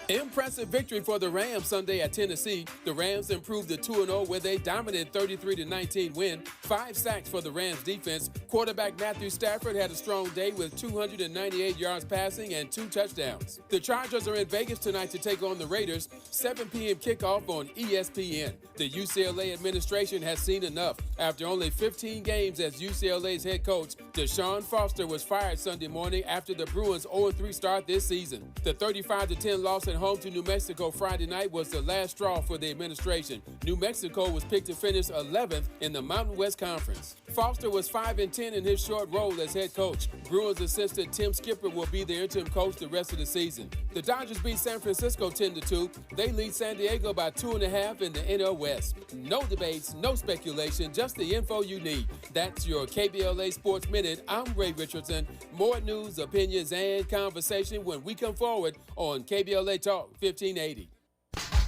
Impressive victory for the Rams Sunday at Tennessee. The Rams improved to 2-0 with a dominant 33-19 win. 5 sacks for the Rams defense. Quarterback Matthew Stafford had a strong day with 298 yards passing and 2 touchdowns. The Chargers are in Vegas tonight to take on the Raiders. 7 p.m. kickoff on ESPN. The UCLA administration has seen enough. After only 15 games as UCLA's head coach, Deshaun Foster was fired Sunday morning after the Bruins' 0-3 start this season. The 35-10 loss at home to New Mexico Friday night was the last straw for the administration. New Mexico was picked to finish 11th in the Mountain West Conference. Foster was 5-10 in his short role as head coach. Bruins assistant Tim Skipper will be the interim coach the rest of the season. The Dodgers beat San Francisco 10-2. They lead San Diego by 2.5 in the NL West. No debates, no speculation, just the info you need. That's your KBLA Sports Minute. I'm Ray Richardson. More news, opinions, and conversation when we come forward on KBLA Talk 1580.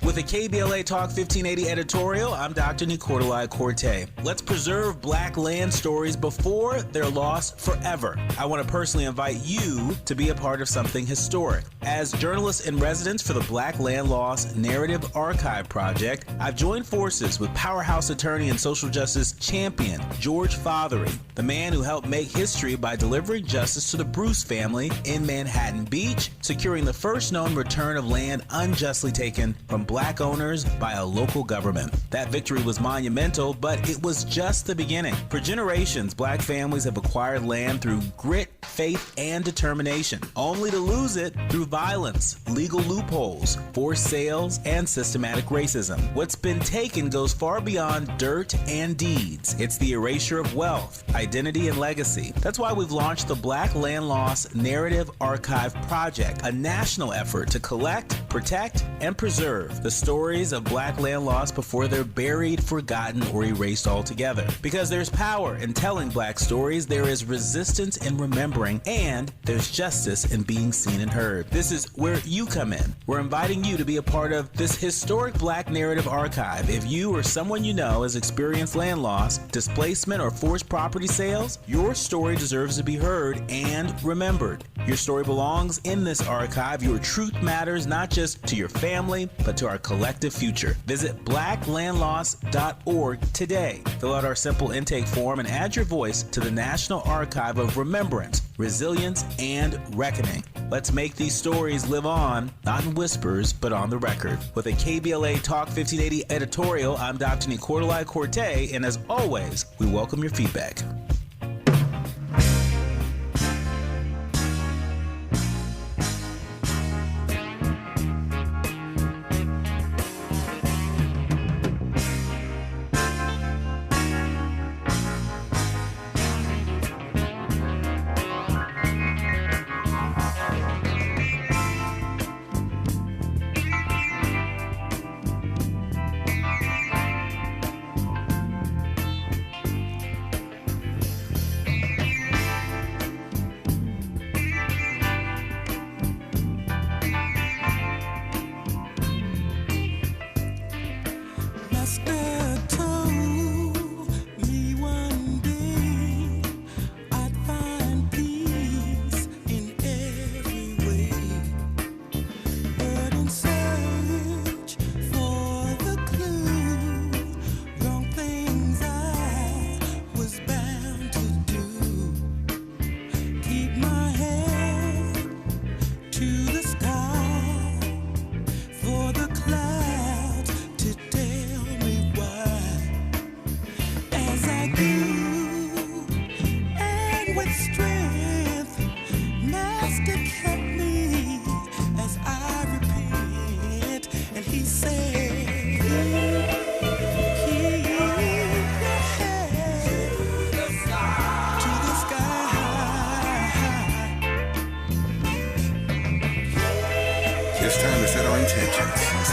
With a KBLA Talk 1580 editorial, I'm Dr. Nicolai Corte. Let's preserve black land stories before they're lost forever. I want to personally invite you to be a part of something historic. As journalist in residence for the Black Land Lost Narrative Archive Project, I've joined forces with powerhouse attorney and social justice champion George Fothery, the man who helped make history by delivering justice to the Bruce family in Manhattan Beach, securing the first known return of land unjustly taken from black owners by a local government. That victory was monumental, but it was just the beginning. For generations, black families have acquired land through grit, faith, and determination, only to lose it through violence, legal loopholes, forced sales, and systematic racism. What's been taken goes far beyond dirt and deeds. It's the erasure of wealth, identity, and legacy. That's why we've launched the Black Land Lost Narrative Archive Project, a national effort to collect, protect, and preserve the stories of black land lost before they're buried, forgotten, or erased altogether. Because there's power in telling black stories, there is resistance in remembering, and there's justice in being seen and heard. This is where you come in. We're inviting you to be a part of this historic black narrative archive. If you or someone you know has experienced land loss, displacement, or forced property sales, your story deserves to be heard and remembered. Your story belongs in this archive. Your truth matters not just to your family, but to our collective future. Visit blacklandlost.org today. Fill out our simple intake form and add your voice to the National Archive of Remembrance, Resilience, and Reckoning. Let's make these stories live on, not in whispers, but on the record. With a KBLA Talk 1580 editorial, I'm Dr. Nicolai Corte, and as always, we welcome your feedback.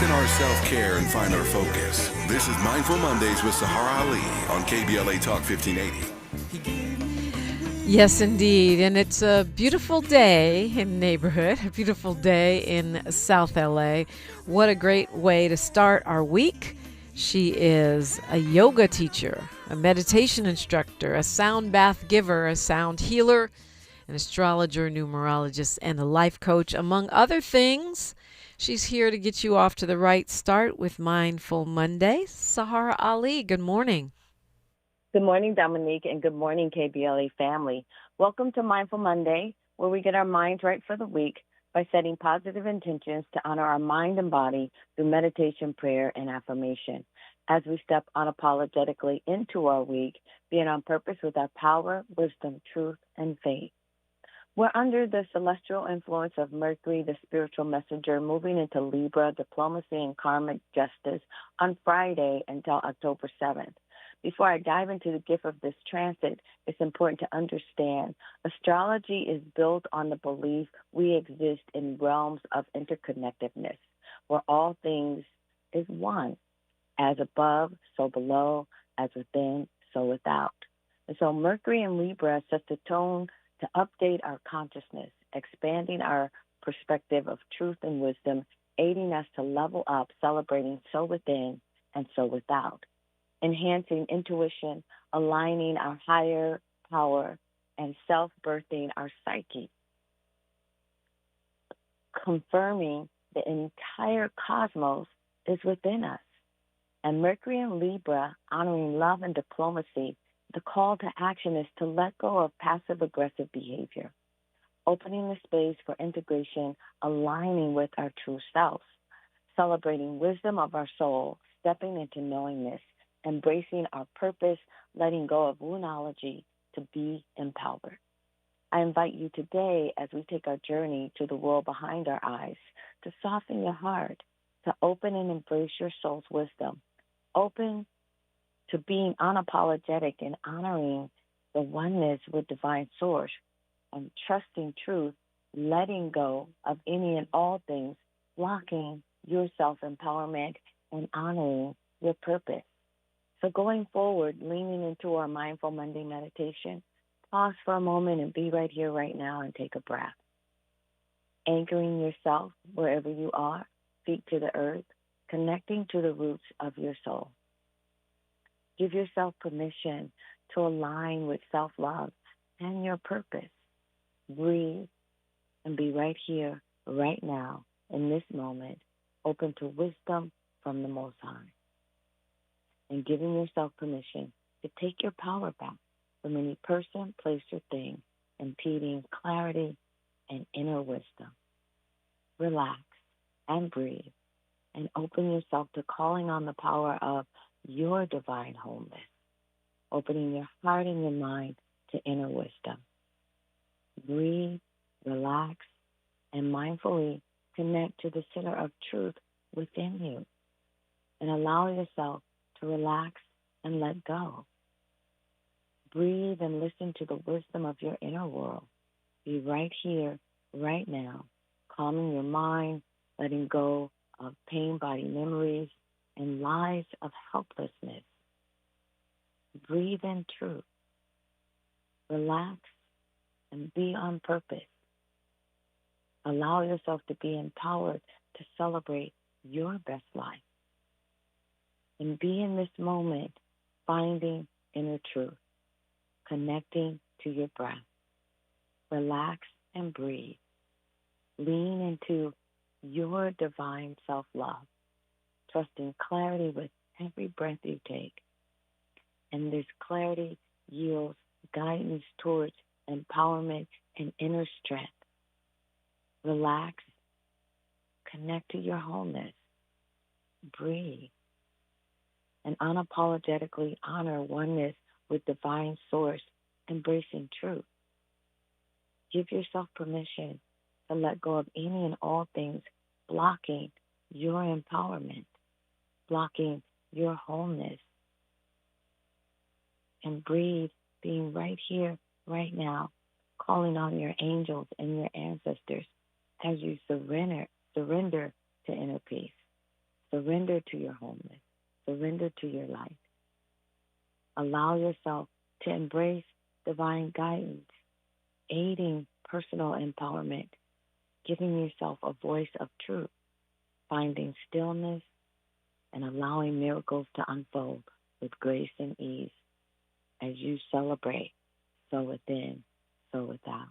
In our self-care and find our focus. This is Mindful Mondays with Saharah Ali on KBLA Talk 1580. Yes, indeed. And it's a beautiful day in the neighborhood, a beautiful day in South LA. What a great way to start our week. She is a yoga teacher, a meditation instructor, a sound bath giver, a sound healer, an astrologer, numerologist, and a life coach, among other things. She's here to get you off to the right start with Mindful Monday. Saharah Ali, good morning. Good morning, Dominique, and good morning, KBLA family. Welcome to Mindful Monday, where we get our minds right for the week by setting positive intentions to honor our mind and body through meditation, prayer, and affirmation. As we step unapologetically into our week, being on purpose with our power, wisdom, truth, and faith. We're under the celestial influence of Mercury, the spiritual messenger, moving into Libra, diplomacy, and karmic justice on Friday until October 7th. Before I dive into the gift of this transit, it's important to understand astrology is built on the belief we exist in realms of interconnectedness, where all things is one. As above, so below, as within, so without. And so Mercury in Libra sets the tone to update our consciousness, expanding our perspective of truth and wisdom, aiding us to level up, celebrating so within and so without, enhancing intuition, aligning our higher power, and self-birthing our psyche, confirming the entire cosmos is within us. And Mercury in Libra, honoring love and diplomacy, the call to action is to let go of passive-aggressive behavior, opening the space for integration, aligning with our true selves, celebrating wisdom of our soul, stepping into knowingness, embracing our purpose, letting go of Woonology to be empowered. I invite you today, as we take our journey to the world behind our eyes, to soften your heart, to open and embrace your soul's wisdom, open to being unapologetic and honoring the oneness with divine source and trusting truth, letting go of any and all things, blocking your self-empowerment and honoring your purpose. So going forward, leaning into our Mindful Monday meditation, pause for a moment and be right here, right now, and take a breath. Anchoring yourself wherever you are, feet to the earth, connecting to the roots of your soul. Give yourself permission to align with self-love and your purpose. Breathe and be right here, right now, in this moment, open to wisdom from the Most High. And giving yourself permission to take your power back from any person, place, or thing, impeding clarity and inner wisdom. Relax and breathe and open yourself to calling on the power of your divine wholeness, opening your heart and your mind to inner wisdom. Breathe, relax, and mindfully connect to the center of truth within you, and allow yourself to relax and let go. Breathe and listen to the wisdom of your inner world. Be right here, right now, calming your mind, letting go of pain body memories and lies of helplessness. Breathe in truth. Relax and be on purpose. Allow yourself to be empowered to celebrate your best life. And be in this moment, finding inner truth, connecting to your breath. Relax and breathe. Lean into your divine self-love, trusting clarity with every breath you take. And this clarity yields guidance towards empowerment and inner strength. Relax, connect to your wholeness, breathe, and unapologetically honor oneness with divine source, embracing truth. Give yourself permission to let go of any and all things blocking your empowerment, blocking your wholeness. And breathe, being right here, right now, calling on your angels and your ancestors as you surrender to inner peace, surrender to your wholeness, surrender to your light. Allow yourself to embrace divine guidance, aiding personal empowerment, giving yourself a voice of truth, finding stillness, and allowing miracles to unfold with grace and ease as you celebrate so within, so without.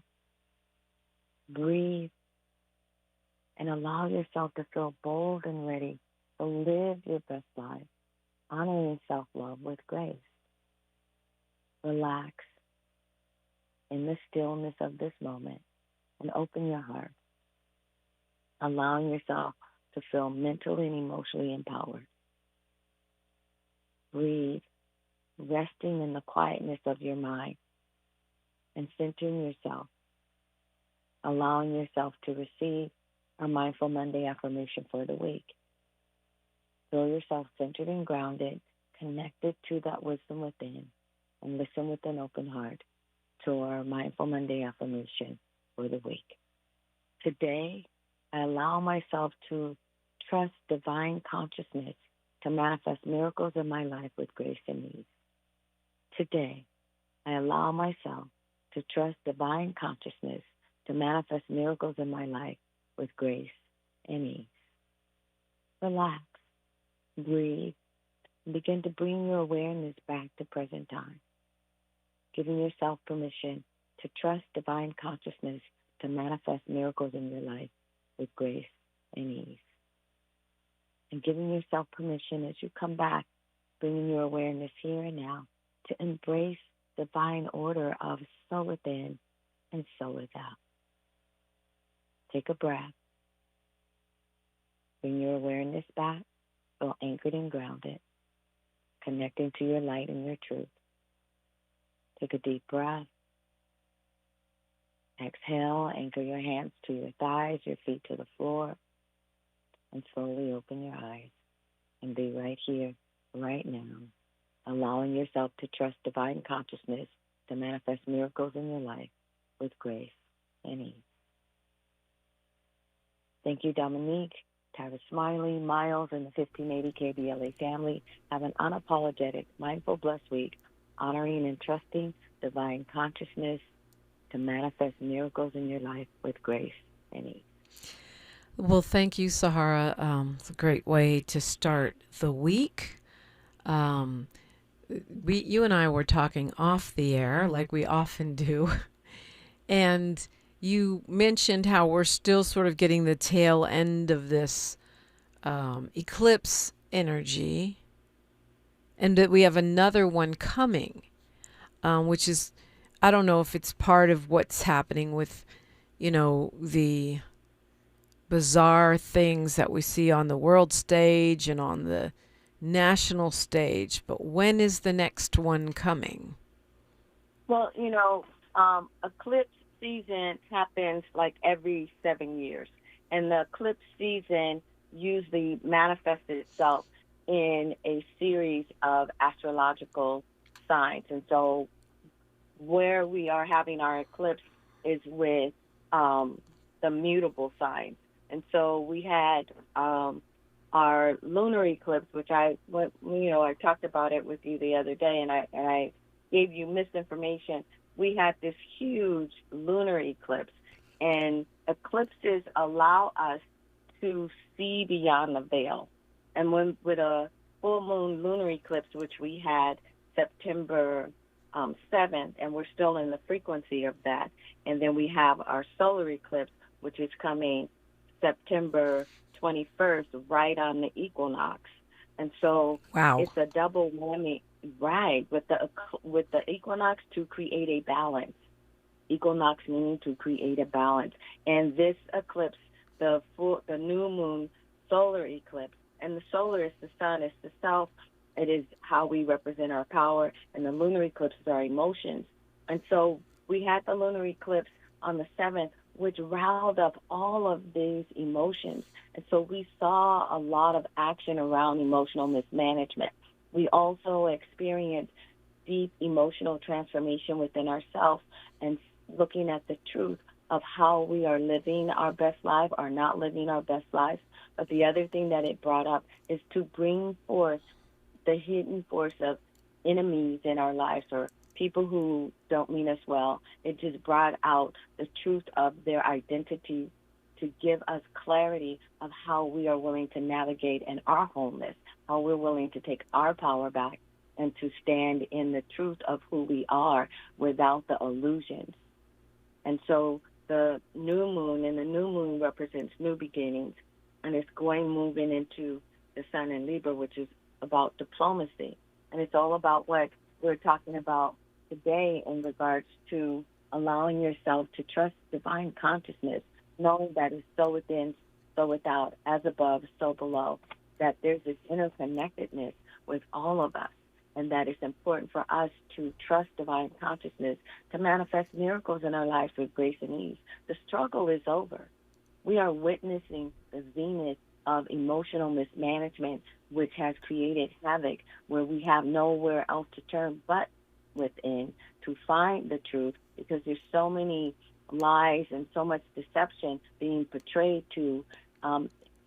Breathe and allow yourself to feel bold and ready to live your best life, honoring self-love with grace. Relax in the stillness of this moment and open your heart, allowing yourself to feel mentally and emotionally empowered. Breathe, resting in the quietness of your mind and centering yourself, allowing yourself to receive our Mindful Monday affirmation for the week. Feel yourself centered and grounded, connected to that wisdom within, and listen with an open heart to our Mindful Monday affirmation for the week. Today, I allow myself to trust divine consciousness to manifest miracles in my life with grace and ease. Today, I allow myself to trust divine consciousness to manifest miracles in my life with grace and ease. Relax, breathe, and begin to bring your awareness back to present time, giving yourself permission to trust divine consciousness to manifest miracles in your life with grace and ease. And giving yourself permission as you come back, bringing your awareness here and now to embrace divine order of so within and so without. Take a breath. Bring your awareness back, feel anchored and grounded, connecting to your light and your truth. Take a deep breath. Exhale, anchor your hands to your thighs, your feet to the floor, and slowly open your eyes and be right here, right now, allowing yourself to trust divine consciousness to manifest miracles in your life with grace and ease. Thank you, Dominique, Tara Smiley, Miles, and the 1580 KBLA family. Have an unapologetic, mindful, blessed week, honoring and trusting divine consciousness to manifest miracles in your life with grace and ease. Well, thank you, Saharah. It's a great way to start the week. You and I were talking off the air, like we often do, and you mentioned how we're still sort of getting the tail end of this eclipse energy, and that we have another one coming, which is, I don't know if it's part of what's happening with, the bizarre things that we see on the world stage and on the national stage, but when is the next one coming? Well, eclipse season happens like every 7 years, and the eclipse season usually manifests itself in a series of astrological signs. And so where we are having our eclipse is with the mutable signs. And so we had our lunar eclipse, which I talked about it with you the other day, and I gave you misinformation. We had this huge lunar eclipse, and eclipses allow us to see beyond the veil. And with a full moon lunar eclipse, which we had September 7th, and we're still in the frequency of that. And then we have our solar eclipse, which is coming September 21st, right on the equinox. And so It's a double whammy, right, with the equinox to create a balance. Equinox meaning to create a balance. And this eclipse, the new moon solar eclipse, and the solar is the sun, it's the self, it is how we represent our power, and the lunar eclipse is our emotions. And so we had the lunar eclipse on the 7th, which riled up all of these emotions. And so we saw a lot of action around emotional mismanagement. We also experienced deep emotional transformation within ourselves and looking at the truth of how we are living our best life or not living our best lives. But the other thing that it brought up is to bring forth the hidden force of enemies in our lives or people who don't mean us well. It just brought out the truth of their identity to give us clarity of how we are willing to navigate in our wholeness, how we're willing to take our power back and to stand in the truth of who we are without the illusions. And so the new moon, and the new moon represents new beginnings, and it's moving into the sun in Libra, which is about diplomacy. And it's all about what we're talking about today in regards to allowing yourself to trust divine consciousness, knowing that it's so within, so without, as above, so below, that there's this interconnectedness with all of us, and that it's important for us to trust divine consciousness to manifest miracles in our lives with grace and ease. The struggle is over. We are witnessing the zenith of emotional mismanagement, which has created havoc, where we have nowhere else to turn but within to find the truth, because there's so many lies and so much deception being portrayed to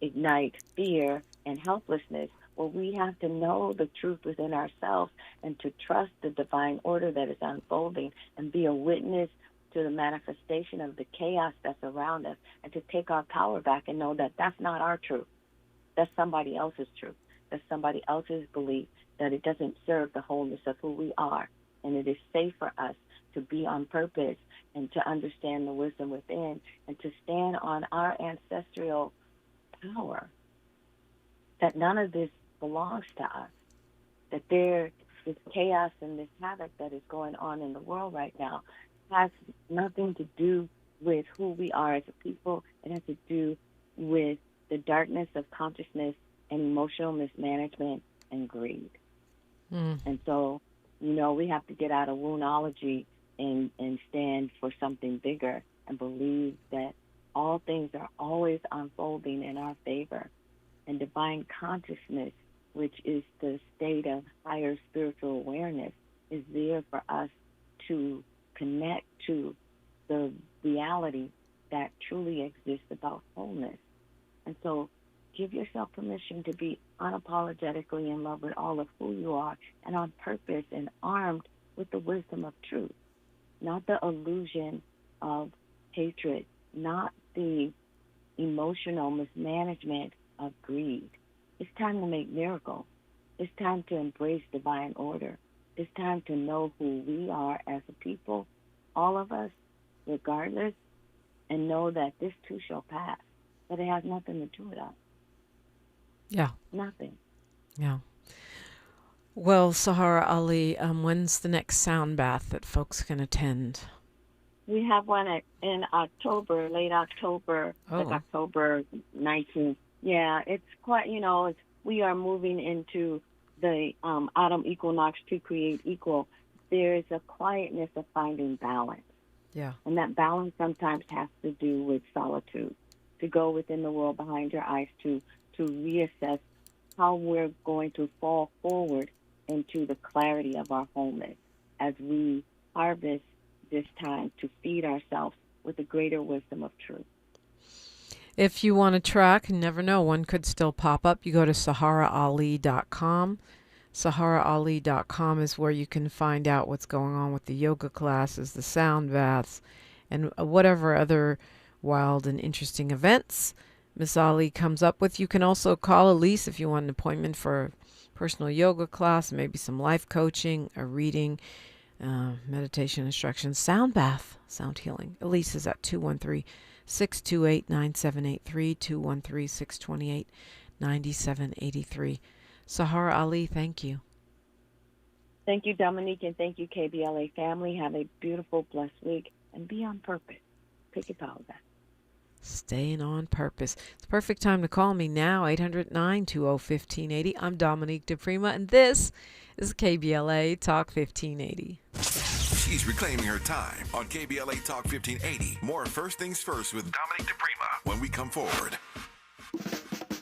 ignite fear and helplessness. Well, we have to know the truth within ourselves and to trust the divine order that is unfolding and be a witness to the manifestation of the chaos that's around us, and to take our power back and know that that's not our truth. That's somebody else's truth. That's somebody else's belief, that it doesn't serve the wholeness of who we are. And it is safe for us to be on purpose and to understand the wisdom within and to stand on our ancestral power, that none of this belongs to us, that this chaos and this havoc that is going on in the world right now has nothing to do with who we are as a people. It has to do with the darkness of consciousness and emotional mismanagement and greed. And so, we have to get out of woonology and stand for something bigger and believe that all things are always unfolding in our favor. And divine consciousness, which is the state of higher spiritual awareness, is there for us to connect to the reality that truly exists about wholeness. And so give yourself permission to be unapologetically in love with all of who you are and on purpose and armed with the wisdom of truth, not the illusion of hatred, not the emotional mismanagement of greed. It's time to make miracles. It's time to embrace divine order. It's time to know who we are as a people, all of us, regardless, and know that this too shall pass, but it has nothing to do with us. Yeah. Nothing. Yeah. Well, Saharah Ali, when's the next sound bath that folks can attend? We have one in October, late October, like October 19th. Yeah, it's quite, we are moving into the autumn equinox to create equal. There is a quietness of finding balance. Yeah. And that balance sometimes has to do with solitude, to go within the world behind your eyes, to reassess how we're going to fall forward into the clarity of our wholeness as we harvest this time to feed ourselves with the greater wisdom of truth. If you want to track, you never know, one could still pop up. You go to SaharahAli.com. SaharahAli.com is where you can find out what's going on with the yoga classes, the sound baths, and whatever other wild and interesting events Miss Ali comes up with. You can also call Elise if you want an appointment for a personal yoga class, maybe some life coaching, a reading, meditation instructions, sound bath, sound healing. Elise is at 213-628-9783, 213-628-9783. Saharah Ali, thank you. Thank you, Dominique, and thank you, KBLA family. Have a beautiful, blessed week, and be on purpose. Take your power back. Staying on purpose. It's a perfect time to call me now, 800-920-1580. I'm Dominique DiPrima, and this is KBLA Talk 1580. She's reclaiming her time on KBLA Talk 1580. More First Things First with Dominique DiPrima when we come forward.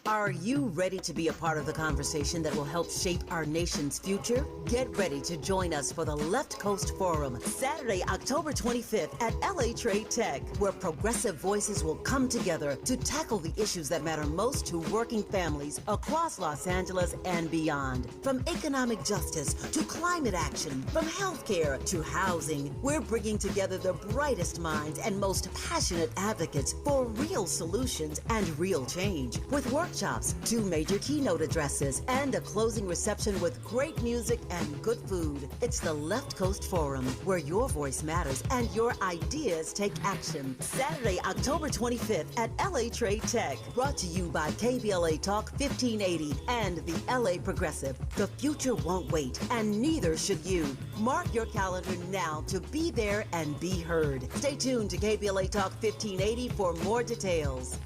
Are you ready to be a part of the conversation that will help shape our nation's future? Get ready to join us for the Left Coast Forum, Saturday, October 25th at LA Trade Tech, where progressive voices will come together to tackle the issues that matter most to working families across Los Angeles and beyond. From economic justice to climate action, from healthcare to housing, we're bringing together the brightest minds and most passionate advocates for real solutions and real change, with workshops workshops, 2 major keynote addresses, and a closing reception with great music and good food. It's the Left Coast Forum, where your voice matters and your ideas take action. Saturday, October 25th at LA Trade Tech. Brought to you by KBLA Talk 1580 and the LA Progressive. The future won't wait, and neither should you. Mark your calendar now to be there and be heard. Stay tuned to KBLA Talk 1580 for more details.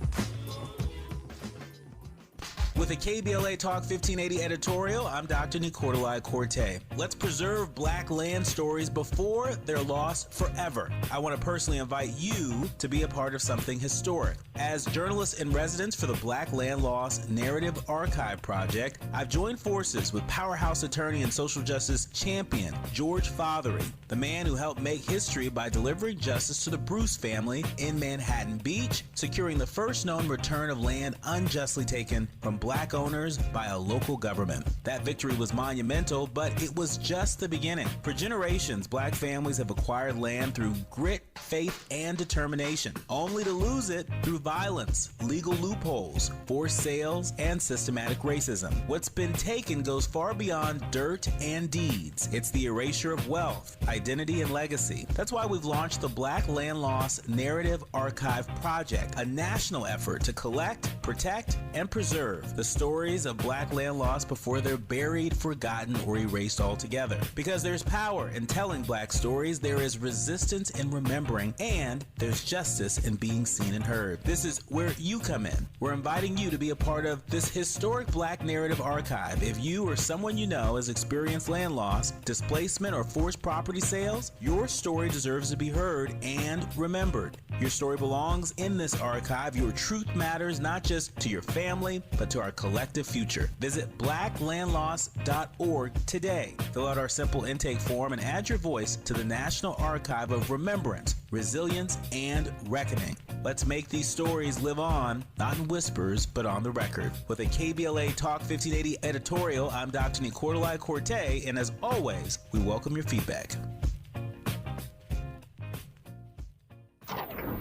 With a KBLA Talk 1580 editorial, I'm Dr. Nicolai Corte. Let's preserve Black land stories before they're lost forever. I want to personally invite you to be a part of something historic. As journalist in residence for the Black Land Lost Narrative Archive Project, I've joined forces with powerhouse attorney and social justice champion George Fothery, the man who helped make history by delivering justice to the Bruce family in Manhattan Beach, securing the first known return of land unjustly taken from Black owners by a local government. That victory was monumental, but it was just the beginning. For generations, Black families have acquired land through grit, faith, and determination, only to lose it through violence, legal loopholes, forced sales, and systematic racism. What's been taken goes far beyond dirt and deeds. It's the erasure of wealth, identity, and legacy. That's why we've launched the Black Land Lost Narrative Archive Project, a national effort to collect, protect, and preserve the stories of Black land lost before they're buried, forgotten, or erased altogether. Because there's power in telling Black stories, there is resistance in remembering, and there's justice in being seen and heard. This is where you come in. We're inviting you to be a part of this historic Black narrative archive. If you or someone you know has experienced land loss, displacement, or forced property sales, your story deserves to be heard and remembered. Your story belongs in this archive. Your truth matters not just to your family, but to our collective future. Visit blacklandlost.org today. Fill out our simple intake form and add your voice to the National Archive of Remembrance, Resilience, and Reckoning. Let's make these stories live on, not in whispers, but on the record. With a KBLA Talk 1580 editorial, I'm Dr. Nicolai Corte, and as always, we welcome your feedback.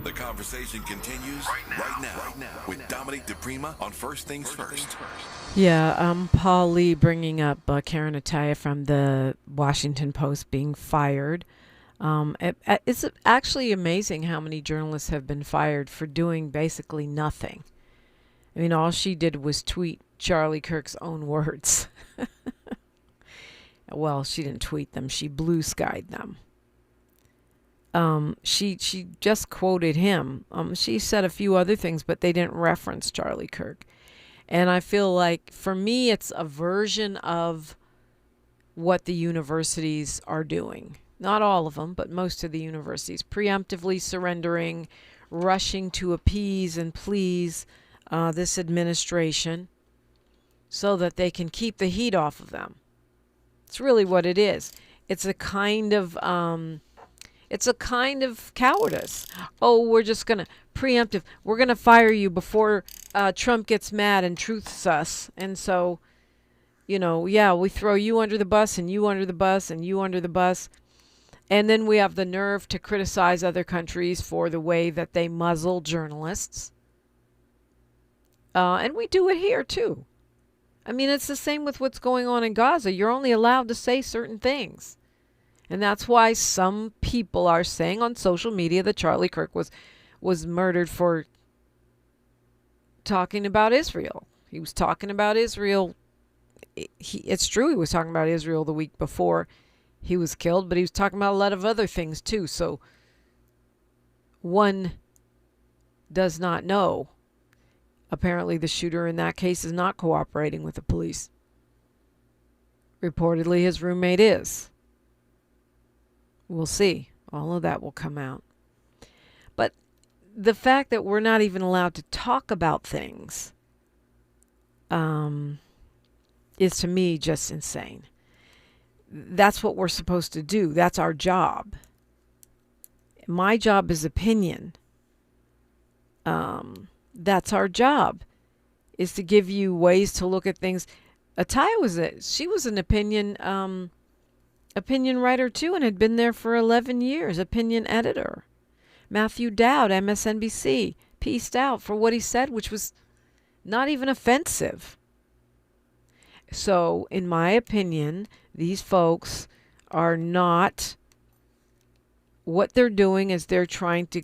The conversation continues right now with Dominique DiPrima on First Things First. Yeah, Paul Lee bringing up Karen Ataya from the Washington Post being fired. It's actually amazing how many journalists have been fired for doing basically nothing. I mean, all she did was tweet Charlie Kirk's own words. Well, she didn't tweet them. She blue skied them. She just quoted him. She said a few other things, but they didn't reference Charlie Kirk. And I feel like, for me, it's a version of what the universities are doing. Not all of them, but most of the universities. Preemptively surrendering, rushing to appease and please this administration so that they can keep the heat off of them. It's really what it is. It's a kind of cowardice. Oh, we're just going to preemptive. We're going to fire you before Trump gets mad and truths us. And so, we throw you under the bus and you under the bus and you under the bus. And then we have the nerve to criticize other countries for the way that they muzzle journalists. And we do it here, too. I mean, it's the same with what's going on in Gaza. You're only allowed to say certain things. And that's why some people are saying on social media that Charlie Kirk was murdered for talking about Israel. He was talking about Israel. It's true he was talking about Israel the week before he was killed, but he was talking about a lot of other things too. So one does not know. Apparently the shooter in that case is not cooperating with the police. Reportedly his roommate is. We'll see. All of that will come out. But the fact that we're not even allowed to talk about things is, to me, just insane. That's what we're supposed to do. That's our job. My job is opinion. That's our job, is to give you ways to look at things. Ataya was an opinion writer too, and had been there for 11 years, opinion editor. Matthew Dowd, MSNBC, pieced out for what he said, which was not even offensive. So, in my opinion, these folks are not, what they're doing is they're trying to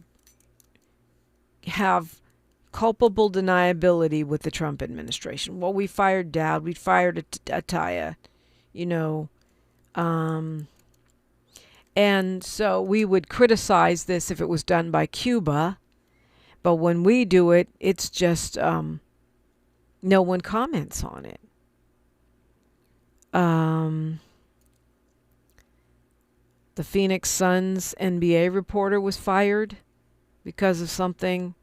have culpable deniability with the Trump administration. Well, we fired Dowd, we fired Atiyah, and so we would criticize this if it was done by Cuba, but when we do it, it's just no one comments on it. The Phoenix Suns NBA reporter was fired because of something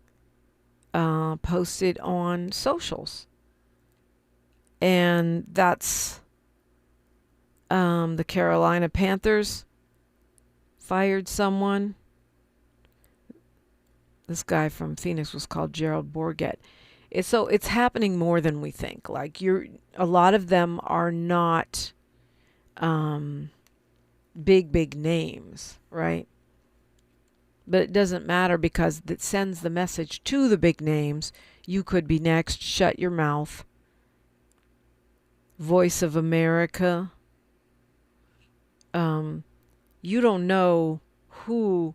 posted on socials. And that's the Carolina Panthers fired someone. This guy from Phoenix was called Gerald Bourget. It's happening more than we think. Like a lot of them are not big names, right? But it doesn't matter because it sends the message to the big names. You could be next. Shut your mouth. Voice of America. You don't know who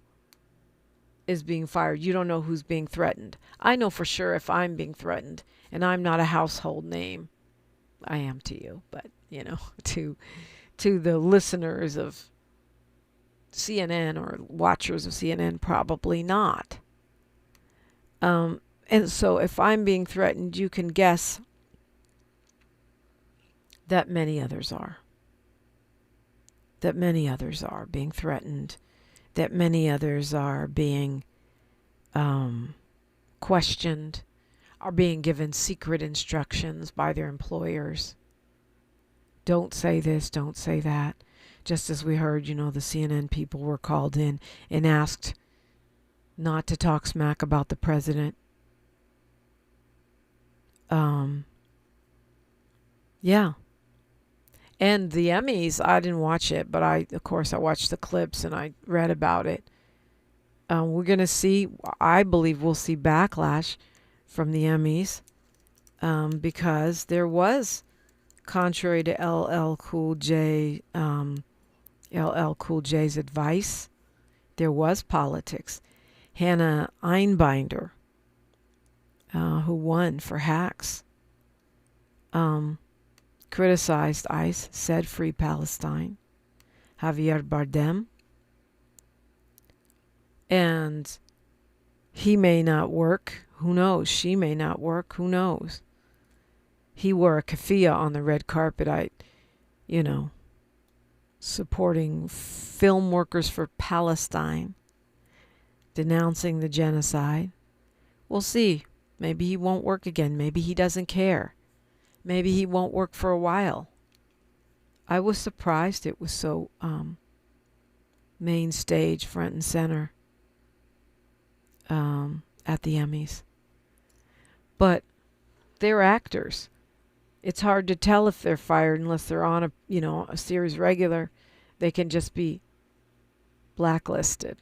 is being fired. You don't know who's being threatened. I know for sure if I'm being threatened, and I'm not a household name. I am to you, but to the listeners of CNN or watchers of CNN, probably not. And so if I'm being threatened, you can guess that many others are. That many others are being threatened. That many others are being questioned, are being given secret instructions by their employers. Don't say this, don't say that. Just as we heard, the CNN people were called in and asked not to talk smack about the president. Yeah. And the Emmys, I didn't watch it, but I watched the clips and I read about it. We're going to see, I believe we'll see backlash from the Emmys because there was, contrary to LL Cool J's advice, there was politics. Hannah Einbinder, who won for Hacks, criticized ICE, said free Palestine. Javier Bardem. And he may not work. Who knows? She may not work. Who knows? He wore a keffiyeh on the red carpet. Supporting film workers for Palestine, denouncing the genocide. We'll see. Maybe he won't work again. Maybe he doesn't care. Maybe he won't work for a while. I was surprised it was so main stage, front and center at the Emmys. But they're actors. It's hard to tell if they're fired unless they're on a series regular. They can just be blacklisted.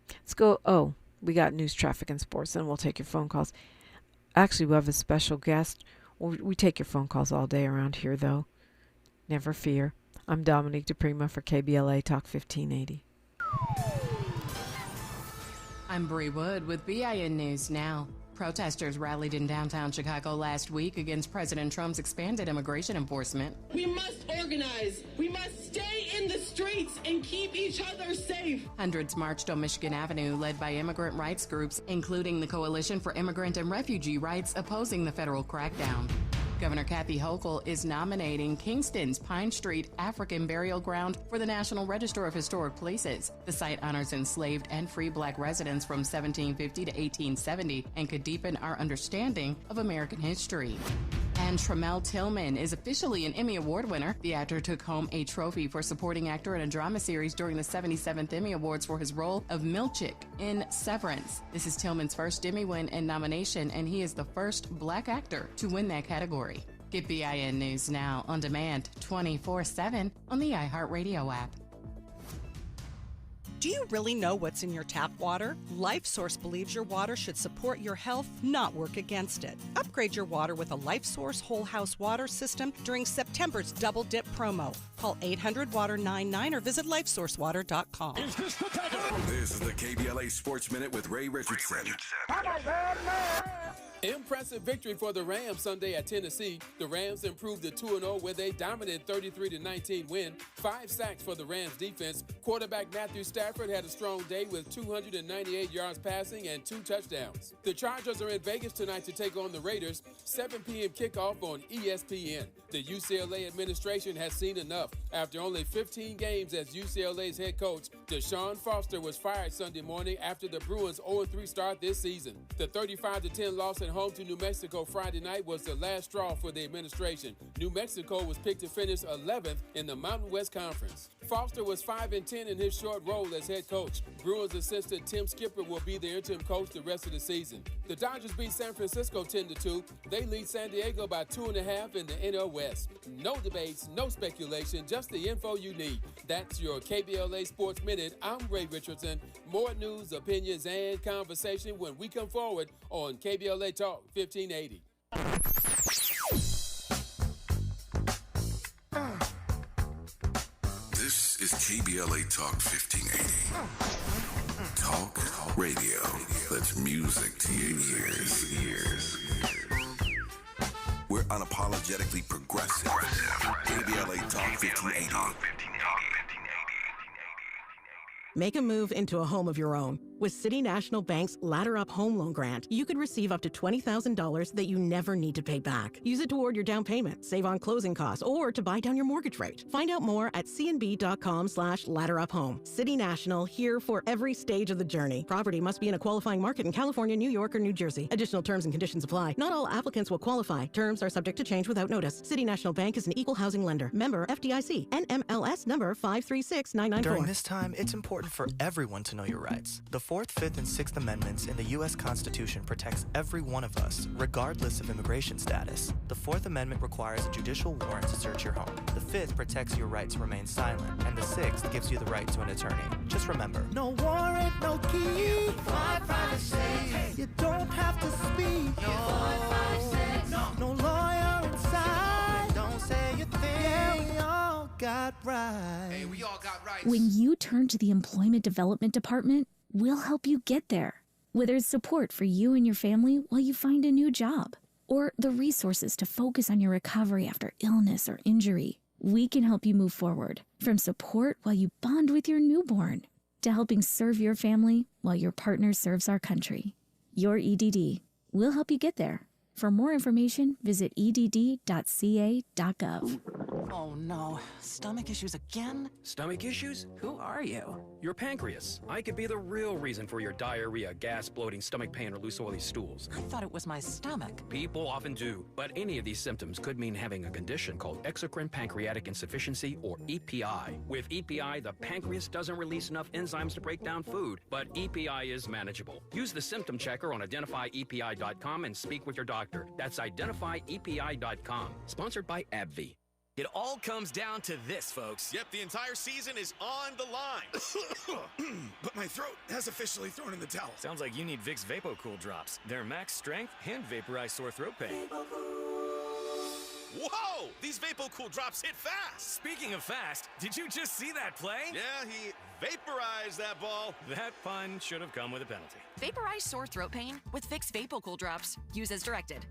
Let's go. Oh, we got news, traffic, and sports. Then we'll take your phone calls. Actually, we have a special guest. We take your phone calls all day around here, though. Never fear. I'm Dominique DiPrima for KBLA Talk 1580. I'm Bree Wood with BIN News Now. Protesters rallied in downtown Chicago last week against President Trump's expanded immigration enforcement. We must organize. We must stay in the streets and keep each other safe. Hundreds marched on Michigan Avenue, led by immigrant rights groups, including the Coalition for Immigrant and Refugee Rights, opposing the federal crackdown. Governor Kathy Hochul is nominating Kingston's Pine Street African Burial Ground for the National Register of Historic Places. The site honors enslaved and free black residents from 1750 to 1870 and could deepen our understanding of American history. And Tramell Tillman is officially an Emmy Award winner. The actor took home a trophy for supporting actor in a drama series during the 77th Emmy Awards for his role of Milchick in Severance. This is Tillman's first Emmy win and nomination, and he is the first black actor to win that category. Get BIN News Now on demand 24/7 on the iHeartRadio app. Do you really know what's in your tap water? LifeSource believes your water should support your health, not work against it. Upgrade your water with a LifeSource Whole House Water system during September's Double Dip promo. Call 800-WATER-99 or visit lifesourcewater.com. This is the KBLA Sports Minute with Ray Richardson. Impressive victory for the Rams Sunday at Tennessee. The Rams improved to 2-0 where they dominated 33-19 win. 5 sacks for the Rams defense. Quarterback Matthew Stafford had a strong day with 298 yards passing and 2 touchdowns. The Chargers are in Vegas tonight to take on the Raiders. 7 p.m. kickoff on ESPN. The UCLA administration has seen enough. After only 15 games as UCLA's head coach, Deshaun Foster was fired Sunday morning after the Bruins' 0-3 start this season. The 35-10 loss at home to New Mexico Friday night was the last straw for the administration. New Mexico was picked to finish 11th in the Mountain West Conference. Foster was 5-10 in his short role as head coach. Bruins assistant Tim Skipper will be the interim coach the rest of the season. The Dodgers beat San Francisco 10-2. They lead San Diego by 2.5 in the NL West. No debates, no speculation, just the info you need. That's your KBLA Sports Minute. I'm Ray Richardson. More news, opinions, and conversation when we come forward on KBLA Talk 1580. This is KBLA Talk 1580. Talk radio. That's music to your ears. We're unapologetically progressive. KBLA Talk 1580. Make a move into a home of your own. With City National Bank's Ladder Up Home Loan Grant, you could receive up to $20,000 that you never need to pay back. Use it toward your down payment, save on closing costs, or to buy down your mortgage rate. Find out more at cnb.com/ladderuphome. City National, here for every stage of the journey. Property must be in a qualifying market in California, New York, or New Jersey. Additional terms and conditions apply. Not all applicants will qualify. Terms are subject to change without notice. City National Bank is an equal housing lender. Member FDIC. NMLS number 536994. During this time, it's important for everyone to know your rights. The 4th, 5th, and 6th Amendments in the U.S. Constitution protects every one of us, regardless of immigration status. The 4th Amendment requires a judicial warrant to search your home. The 5th protects your right to remain silent, and the 6th gives you the right to an attorney. Just remember, no warrant, no key, privacy. You don't have to speak. No lawyer inside. Don't say your thing. Yeah, we all got rights. Hey, we all got rights. When you turn to the Employment Development Department, we'll help you get there. Whether it's support for you and your family while you find a new job, or the resources to focus on your recovery after illness or injury, we can help you move forward. From support while you bond with your newborn, to helping serve your family while your partner serves our country. Your EDD. We'll help you get there. For more information, visit edd.ca.gov. Oh no, stomach issues again? Stomach issues? Who are you? Your pancreas. I could be the real reason for your diarrhea, gas, bloating, stomach pain, or loose oily stools. I thought it was my stomach. People often do, but any of these symptoms could mean having a condition called exocrine pancreatic insufficiency, or EPI. With EPI, the pancreas doesn't release enough enzymes to break down food, but EPI is manageable. Use the symptom checker on identifyepi.com and speak with your doctor. That's identifyepi.com. Sponsored by AbbVie. It all comes down to this, folks. Yep, the entire season is on the line. But my throat has officially thrown in the towel. Sounds like you need Vicks VapoCool drops. They're max strength and vaporize sore throat pain. Whoa! These VapoCool drops hit fast. Speaking of fast, did you just see that play? Yeah, he vaporized that ball. That pun should have come with a penalty. Vaporize sore throat pain with Vicks VapoCool drops. Use as directed.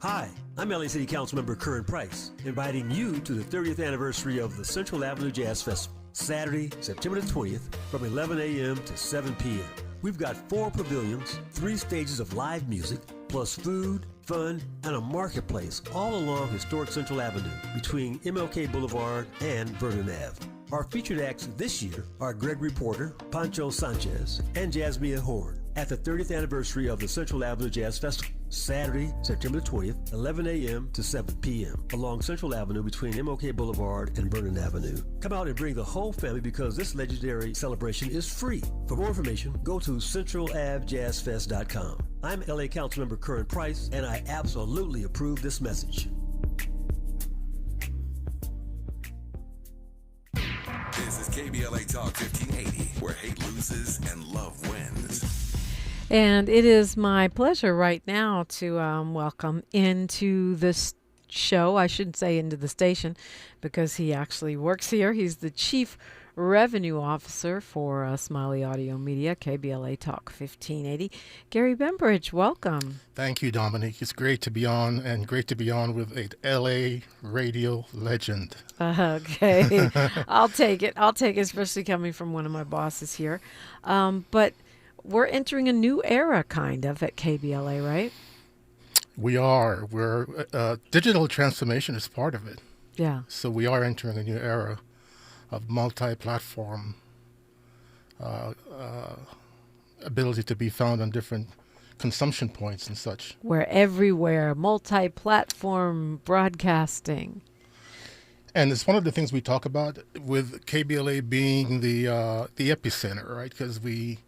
Hi, I'm LA City Councilmember Curran Price, inviting you to the 30th anniversary of the Central Avenue Jazz Festival, Saturday, September the 20th, from 11 a.m. to 7 p.m. We've got 4 pavilions, 3 stages of live music, plus food, fun, and a marketplace all along historic Central Avenue between MLK Boulevard and Vernon Ave. Our featured acts this year are Gregory Porter, Pancho Sanchez, and Jasmine Horn at the 30th anniversary of the Central Avenue Jazz Festival, Saturday, September 20th, 11 a.m. to 7 p.m. along Central Avenue between MLK Boulevard and Vernon Avenue. Come out and bring the whole family because this legendary celebration is free. For more information, go to centralavjazzfest.com. I'm LA Councilmember Curran Price, and I absolutely approve this message. KBLA Talk 1580, where hate loses and love wins. And it is my pleasure right now to welcome into this show, I shouldn't say into the station, because he actually works here. He's the Chief Revenue Officer for Smiley Audio Media, KBLA Talk 1580. Gary Bembridge, welcome. Thank you, Dominique. It's great to be on, and great to be on with a LA radio legend. Okay. I'll take it, especially coming from one of my bosses here. But we're entering a new era, kind of, at KBLA, right? We are. Digital transformation is part of it. Yeah. So we are entering a new era of multi-platform ability to be found on different consumption points and such. We're everywhere, multi-platform broadcasting. And it's one of the things we talk about with KBLA being the epicenter, right? Because we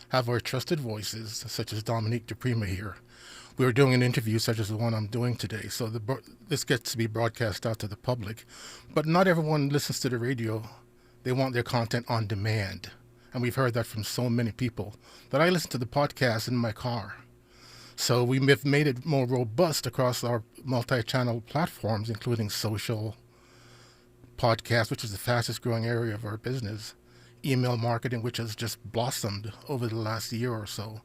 have our trusted voices, such as Dominique DiPrima here. We were doing an interview such as the one I'm doing today, so this gets to be broadcast out to the public. But not everyone listens to the radio. They want their content on demand. And we've heard that from so many people that I listen to the podcast in my car. So we have made it more robust across our multi-channel platforms, including social, podcast, which is the fastest growing area of our business, email marketing, which has just blossomed over the last year or so.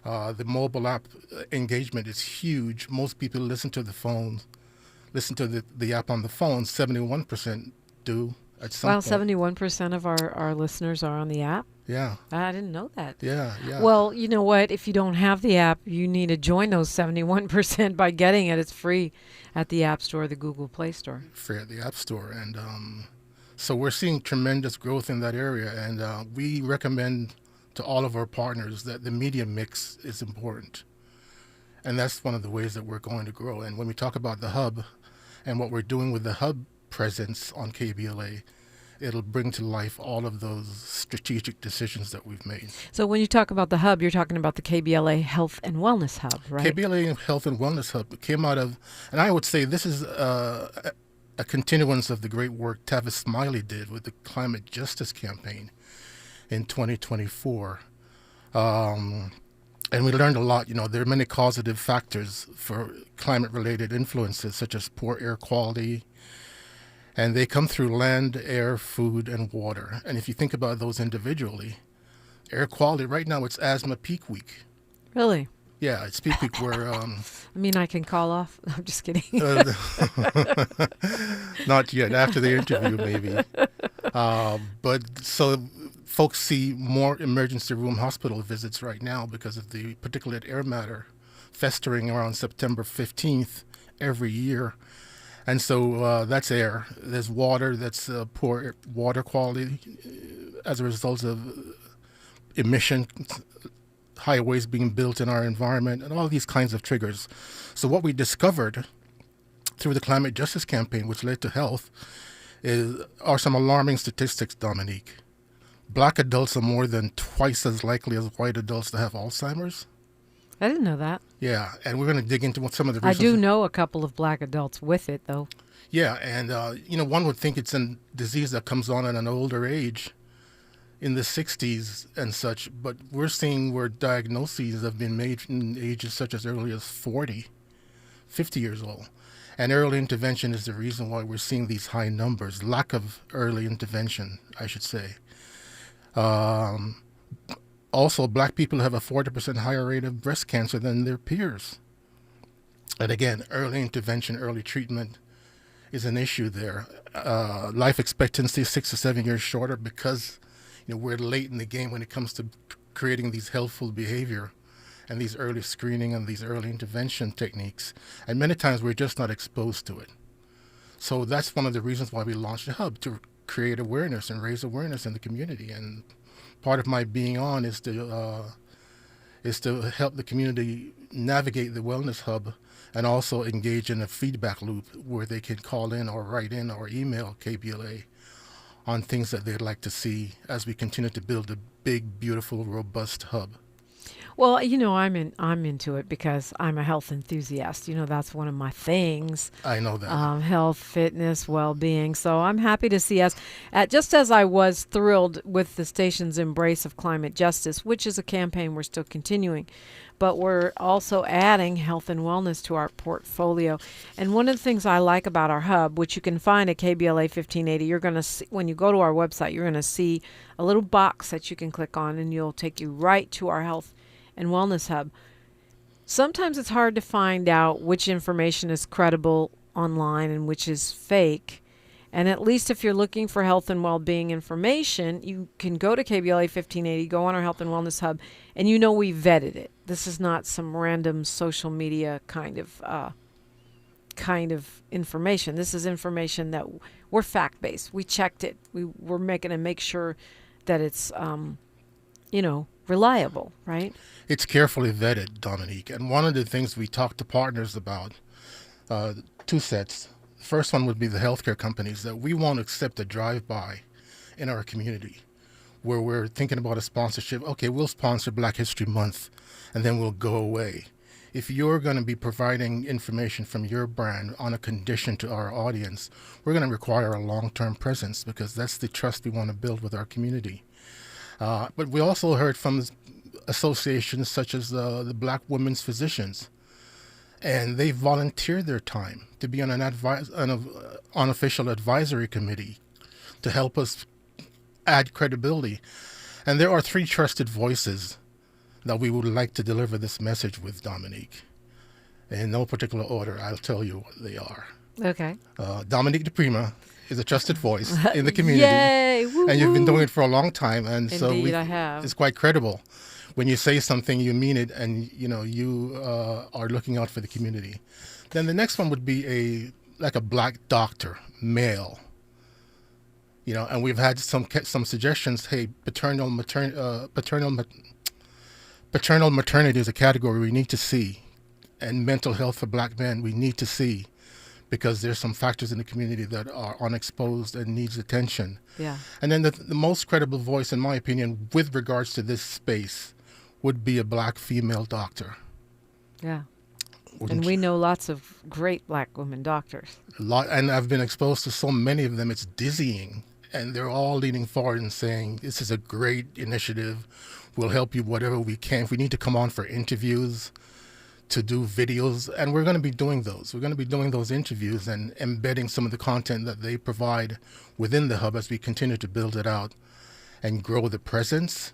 The mobile app engagement is huge. Most people listen to the app on the phone. 71% do at some point. 71% of our listeners are on the app? Yeah. I didn't know that. Yeah. Well, you know what? If you don't have the app, you need to join those 71% by getting it. It's free at the App Store, the Google Play Store. Free at the App Store. And so we're seeing tremendous growth in that area. And we recommend to all of our partners that the media mix is important. And that's one of the ways that we're going to grow. And when we talk about the hub and what we're doing with the hub presence on KBLA, it'll bring to life all of those strategic decisions that we've made. So when you talk about the hub, you're talking about the KBLA Health and Wellness Hub, right? KBLA Health and Wellness Hub came out of, and I would say this is a continuance of the great work Tavis Smiley did with the Climate Justice Campaign in 2024. And we learned a lot. There are many causative factors for climate-related influences, such as poor air quality, and they come through land, air, food, and water. And if you think about those individually, air quality, right now it's asthma peak week. Really? Yeah, it's peak week where... I can call off? I'm just kidding. Not yet, after the interview maybe. But so folks see more emergency room hospital visits right now because of the particulate air matter festering around September 15th every year. And so that's air. There's water. That's poor water quality as a result of emission, highways being built in our environment, and all these kinds of triggers. So what we discovered through the Climate Justice Campaign, which led to health, are some alarming statistics, Dominique. Black adults are more than twice as likely as white adults to have Alzheimer's. I didn't know that. Yeah, and we're going to dig into what some of the reasons. I do know a couple of black adults with it, though. Yeah, and one would think it's a disease that comes on at an older age, in the 60s and such, but we're seeing where diagnoses have been made in ages such as early as 40, 50 years old. And early intervention is the reason why we're seeing these high numbers. Lack of early intervention, I should say. Also, black people have a 40% higher rate of breast cancer than their peers. And again, early intervention, early treatment is an issue there. Life expectancy is 6 to 7 years shorter because we're late in the game when it comes to creating these healthful behavior and these early screening and these early intervention techniques. And many times we're just not exposed to it. So that's one of the reasons why we launched the hub, to create awareness and raise awareness in the community. And part of my being on is to help the community navigate the Wellness Hub and also engage in a feedback loop where they can call in or write in or email KBLA on things that they'd like to see as we continue to build a big, beautiful, robust hub. Well, I'm into it because I'm a health enthusiast. That's one of my things. I know that. Health, fitness, well-being. So I'm happy to see us, just as I was thrilled with the station's embrace of climate justice, which is a campaign we're still continuing. But we're also adding health and wellness to our portfolio. And one of the things I like about our hub, which you can find at KBLA 1580, you're going to see, when you go to our website, you're going to see a little box that you can click on, and you'll take you right to our health and wellness hub. Sometimes it's hard to find out which information is credible online and which is fake. And at least if you're looking for health and well-being information, you can go to KBLA 1580, go on our health and wellness hub, and we vetted it. This is not some random social media kind of information. This is information that we're fact-based. We checked it. We're making to make sure that it's, reliable, right? It's carefully vetted, Dominique. And one of the things we talk to partners about, two sets. The first one would be the healthcare companies, that we won't accept a drive-by in our community where we're thinking about a sponsorship. Okay, we'll sponsor Black History Month, and then we'll go away. If you're going to be providing information from your brand on a condition to our audience, we're going to require a long-term presence, because that's the trust we want to build with our community. But we also heard from associations such as the Black Women's Physicians, and they volunteered their time to be on an unofficial advisory committee to help us add credibility. And there are 3 trusted voices that we would like to deliver this message with, Dominique. In no particular order, I'll tell you what they are. Okay. Dominique DiPrima is a trusted voice in the community. Yay! Woo-woo. And you've been doing it for a long time. And Indeed, so I have. It's quite credible. When you say something, you mean it, and you are looking out for the community. Then the next one would be a Black doctor, male. And we've had some suggestions. Hey, paternal maternity is a category we need to see, and mental health for Black men we need to see, because there's some factors in the community that are unexposed and needs attention. Yeah. And then the most credible voice, in my opinion, with regards to this space, would be a Black female doctor. Yeah. And we know lots of great Black women doctors. And I've been exposed to so many of them, it's dizzying. And they're all leaning forward and saying, this is a great initiative. We'll help you whatever we can. If we need to come on for interviews, to do videos, and we're going to be doing those. We're going to be doing those interviews and embedding some of the content that they provide within the hub as we continue to build it out and grow the presence.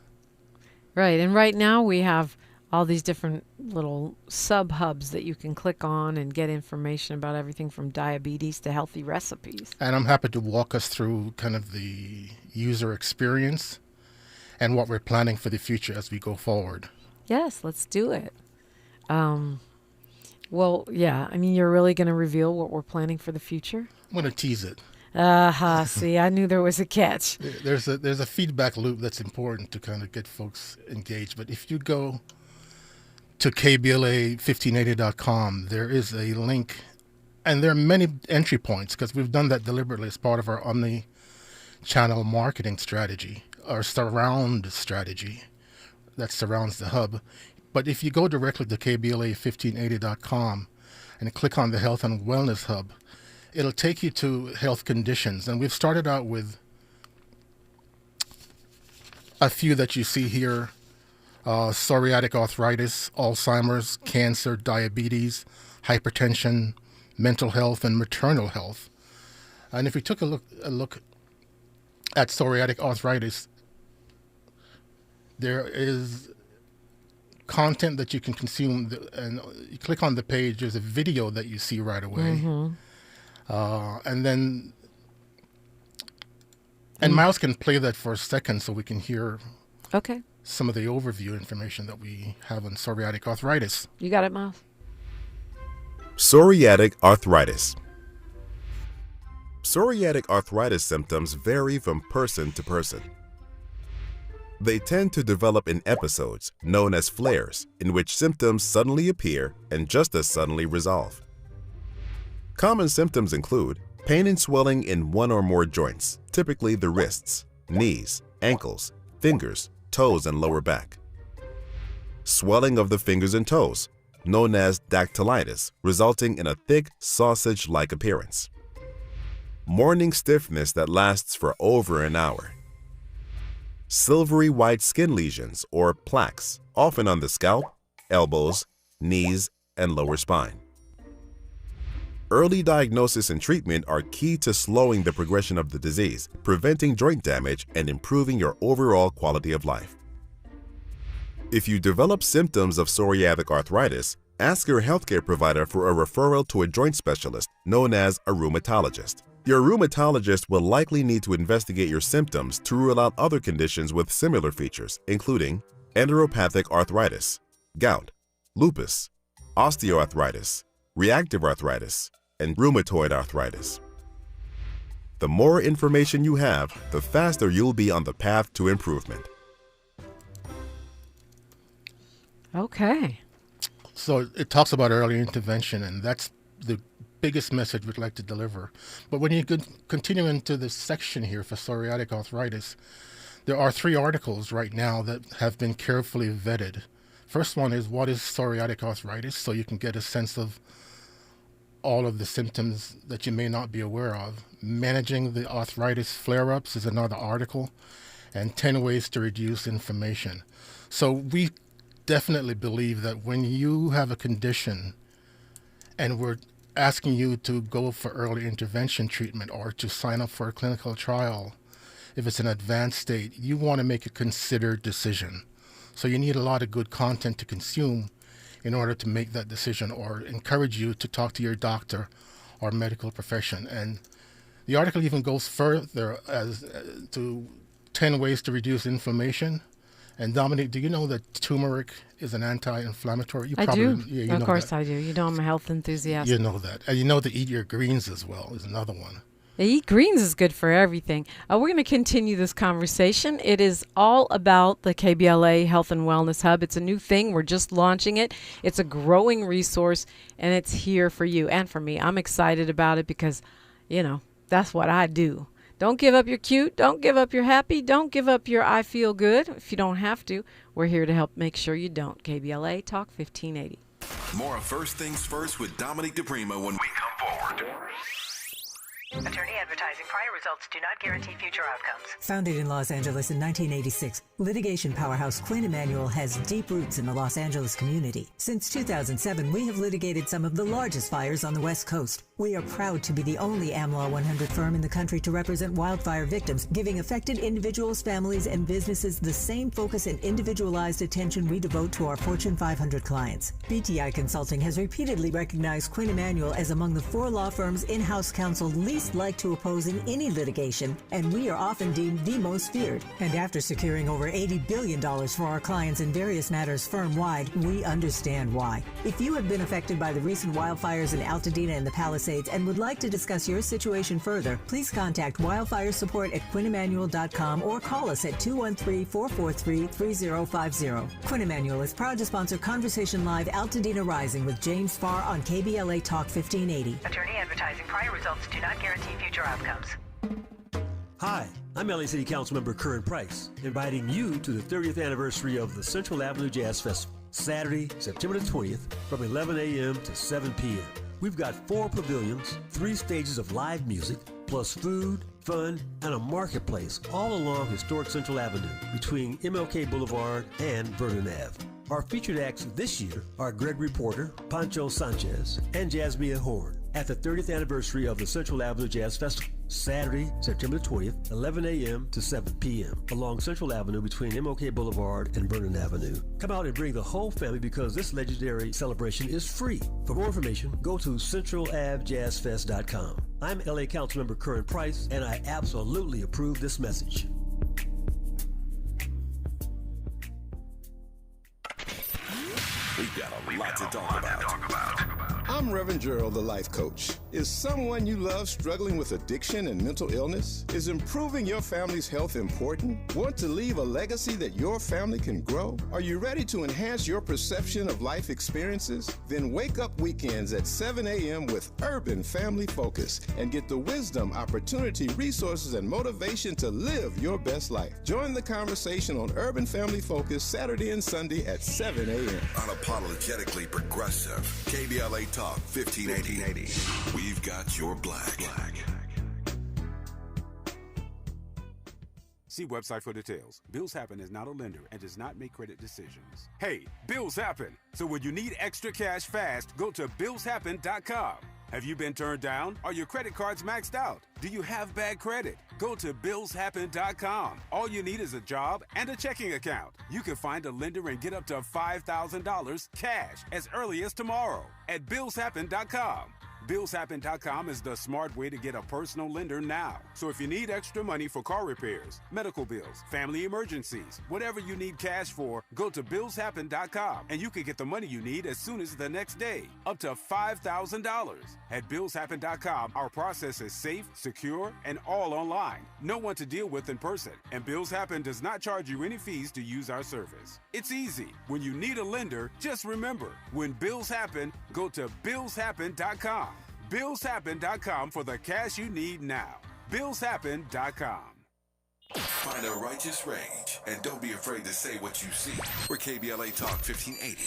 Right. And right now we have all these different little sub-hubs that you can click on and get information about everything from diabetes to healthy recipes. And I'm happy to walk us through kind of the user experience and what we're planning for the future as we go forward. Yes, let's do it. Well, yeah, I mean, you're really going to reveal what we're planning for the future? I'm going to tease it. See, I knew there was a catch. There's a feedback loop that's important to kind of get folks engaged. But if you go to KBLA1580.com, there is a link, and there are many entry points, because we've done that deliberately as part of our omni-channel marketing strategy, our surround strategy that surrounds the hub. But if you go directly to KBLA1580.com and click on the Health and Wellness Hub, it'll take you to health conditions. And we've started out with a few that you see here: psoriatic arthritis, Alzheimer's, cancer, diabetes, hypertension, mental health, and maternal health. And if we took a look at psoriatic arthritis, there is content that you can consume, and you click on the page, there's a video that you see right away. Mm-hmm. And Miles can play that for a second so we can hear some of the overview information that we have on psoriatic arthritis. You got it, Miles? Psoriatic arthritis. Psoriatic arthritis symptoms vary from person to person. They tend to develop in episodes known as flares, in which symptoms suddenly appear and just as suddenly resolve. Common symptoms include pain and swelling in one or more joints, typically the wrists, knees, ankles, fingers, toes, and lower back. swelling of the fingers and toes, known as dactylitis, resulting in a thick, sausage-like appearance. Morning stiffness that lasts for over an hour. Silvery white skin lesions or plaques, often on the scalp, elbows, knees, and lower spine. Early diagnosis and treatment are key to slowing the progression of the disease, preventing joint damage, and improving your overall quality of life. If you develop symptoms of psoriatic arthritis, ask your healthcare provider for a referral to a joint specialist known as a rheumatologist. Your rheumatologist will likely need to investigate your symptoms to rule out other conditions with similar features, including enteropathic arthritis, gout, lupus, osteoarthritis, reactive arthritis, and rheumatoid arthritis. The more information you have, the faster you'll be on the path to improvement. Okay. So it talks about early intervention, and that's the biggest message we'd like to deliver. But when you continue into this section here for psoriatic arthritis, there are 3 articles right now that have been carefully vetted. First one is what is psoriatic arthritis, so you can get a sense of all of the symptoms that you may not be aware of. Managing the arthritis flare-ups is another article, and 10 ways to reduce inflammation. So we definitely believe that when you have a condition and we're asking you to go for early intervention treatment or to sign up for a clinical trial, if it's an advanced state, you want to make a considered decision. So you need a lot of good content to consume in order to make that decision, or encourage you to talk to your doctor or medical profession. And the article even goes further as to 10 ways to reduce inflammation. And Dominique, do you know that turmeric is an anti-inflammatory? I do. Yeah, you of know course that. I do. You know I'm a health enthusiast. You know that. And you know to eat your greens as well is another one. Eat greens is good for everything. We're going to continue this conversation. It is all about the KBLA Health and Wellness Hub. It's a new thing. We're just launching it. It's a growing resource, and it's here for you and for me. I'm excited about it because, you know, that's what I do. Don't give up your cute. Don't give up your happy. Don't give up your I feel good. If you don't have to, we're here to help make sure you don't. KBLA Talk 1580. More of First Things First with Dominique DiPrima when we come forward. Attorney advertising. Prior results do not guarantee future outcomes. Founded in Los Angeles in 1986, litigation powerhouse Quinn Emanuel has deep roots in the Los Angeles community. Since 2007, we have litigated some of the largest fires on the West Coast. We are proud to be the only AmLaw 100 firm in the country to represent wildfire victims, giving affected individuals, families, and businesses the same focus and individualized attention we devote to our Fortune 500 clients. BTI Consulting has repeatedly recognized Quinn Emanuel as among the 4 law firms in-house counsel least like to oppose in any litigation, and we are often deemed the most feared. And after securing over $80 billion for our clients in various matters firm-wide, we understand why. If you have been affected by the recent wildfires in Altadena and the Palisades and would like to discuss your situation further, please contact wildfire support at QuinnEmanuel.com or call us at 213-443-3050. Quinn Emanuel is proud to sponsor Conversation Live Altadena Rising with James Farr on KBLA Talk 1580. Attorney advertising. Prior results do not guarantee future outcomes. Hi, I'm LA City Councilmember Curran Price, inviting you to the 30th anniversary of the Central Avenue Jazz Festival, Saturday, September the 20th, from 11 a.m. to 7 p.m. We've got 4 pavilions, 3 stages of live music, plus food, fun, and a marketplace all along historic Central Avenue between MLK Boulevard and Vernon Ave. Our featured acts this year are Gregory Porter, Pancho Sanchez, and Jasmine Horn at the 30th anniversary of the Central Avenue Jazz Festival, Saturday, September 20th, 11 a.m. to 7 p.m. along Central Avenue between MLK Boulevard and Vernon Avenue. Come out and bring the whole family because this legendary celebration is free. For more information, go to centralavjazzfest.com. I'm LA Councilmember Curran Price, and I absolutely approve this message. We've got a lot to talk about. I'm Reverend Gerald, the life coach. Is someone you love struggling with addiction and mental illness? Is improving your family's health important? Want to leave a legacy that your family can grow? Are you ready to enhance your perception of life experiences? Then wake up weekends at 7 a.m. with Urban Family Focus and get the wisdom, opportunity, resources, and motivation to live your best life. Join the conversation on Urban Family Focus Saturday and Sunday at 7 a.m. Unapologetically progressive. KBLA Talk 1580. We've got your black. See website for details. Bills Happen is not a lender and does not make credit decisions. Hey, bills happen. So when you need extra cash fast, go to billshappen.com. Have you been turned down? Are your credit cards maxed out? Do you have bad credit? Go to billshappen.com. All you need is a job and a checking account. You can find a lender and get up to $5,000 cash as early as tomorrow at billshappen.com. Billshappen.com is the smart way to get a personal lender now. So if you need extra money for car repairs, medical bills, family emergencies, whatever you need cash for, go to billshappen.com and you can get the money you need as soon as the next day, up to $5,000. At billshappen.com, our process is safe, secure, and all online. No one to deal with in person, and Bills Happen does not charge you any fees to use our service. It's easy. When you need a lender, just remember, when bills happen, go to billshappen.com. Billshappen.com for the cash you need now. Billshappen.com. Find a righteous rage and don't be afraid to say what you see. We're KBLA Talk 1580.